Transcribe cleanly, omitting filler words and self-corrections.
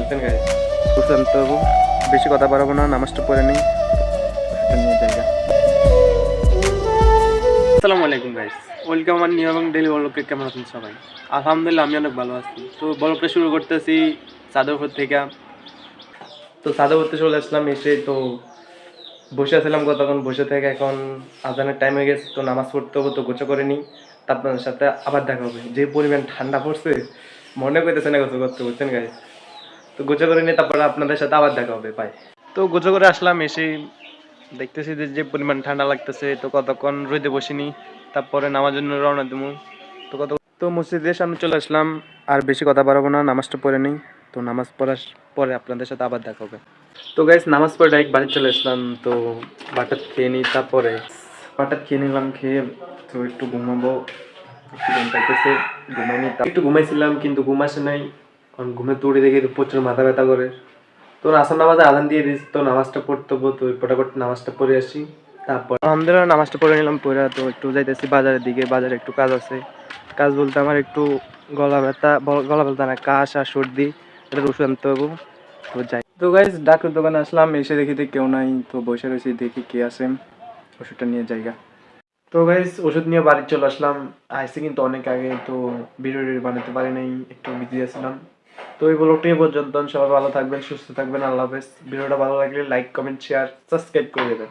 বুঝছেন গাইস? বুঝছেন তো, বেশি কথা বাড়াবো না, নামাজটা পড়ে নিই, ওষুধটা নিয়ে যাই। আসসালামু আলাইকুম গাইস, ওয়েলকাম আমার নিউ এবং ডেলি ব্লগে। কেমন আছেন সবাই? আলহামদুলিল্লাহ আমি অনেক ভালো আছি। তো ব্লগটা শুরু করতেছি চাঁদপুর থেকে। তো চাঁদপুরতে চলে আসলাম, এসে তো বসে আছিলাম কতক্ষণ, বসে থেকে এখন আজানের টাইম হয়ে গেছে, তো নামাজ পড়তে হবে, তো গোছা করে নিই, তা আপনাদের সাথে আবার দেখা হবে। যে পরিমাণ ঠান্ডা পড়ছে মনে করতেছে না গোছা করতে, বুঝছেন গাইস? তো গোছা করে নিয়ে তারপরে আপনাদের সাথে আবার দেখা হবে, বাই। তো গোছা করে আসলাম, এসে দেখতেছি যে যে পরিমাণ ঠান্ডা লাগতেছে, তো কতক্ষণ রোদে বসিনি, তারপরে নামার জন্য রওনা দেবো। তো মসজিদের সামনে চলে আসলাম, আর বেশি কথা বাড়াবো না, নামাজটা পড়ে নিই। তো নামাজ পড়ার পরে আপনাদের সাথে আবার দেখা হবে। তো গাইস নামাজ পড়ে ডাইরেক্ট বাড়ি চলে আসলাম। তো বাটার খেয়ে নিই, তারপরে বাটার খেয়ে নিলাম, খেয়ে তো একটু ঘুমাবো, একটু ঘুম পাইতেছে, ঘুমাইনি। একটু ঘুমাইছিলাম কিন্তু ঘুম আসে নাই, কারণ ঘুমে দৌড়ে দেখে প্রচুর মাথা ব্যথা করে। তো আসর নামাজে আজান দিয়ে দিস, তো নামাজটা পড়তে হবো, তো ফটাফট নামাজটা পড়ে আসি। তারপর আলহামদুলিল্লাহ নামাজটা পড়ে নিলাম, পড়ে তো একটু যাইতেছি বাজারের দিকে। বাজারে একটু কাজ আছে, কাজ বলতে আমার একটু গলা ব্যথা না, কাশ আর সর্দি, এটার ওষুধ আনতে হবো, তো যাই। তো গাইজ ডাক্তার দোকানে আসলাম, এসে দেখি কেউ নাই, তো বসে রয়েছি, দেখি কে আছে, ওষুধটা নিয়ে জায়গা। তো গাইজ ওষুধ নিয়ে বাড়ি চলে আসলাম, আইসি কিন্তু অনেক আগে, তো ভিডিও বানাতে পারি নাই, একটু বিজি আসলাম। তো এই ব্লগটি এ পর্যন্ত, সবাই ভালো থাকবেন, সুস্থ থাকবেন, আল্লাহ হাফেজ। ভিডিওটা ভালো লাগলে লাইক, কমেন্ট, শেয়ার, সাবস্ক্রাইব করে দেবেন।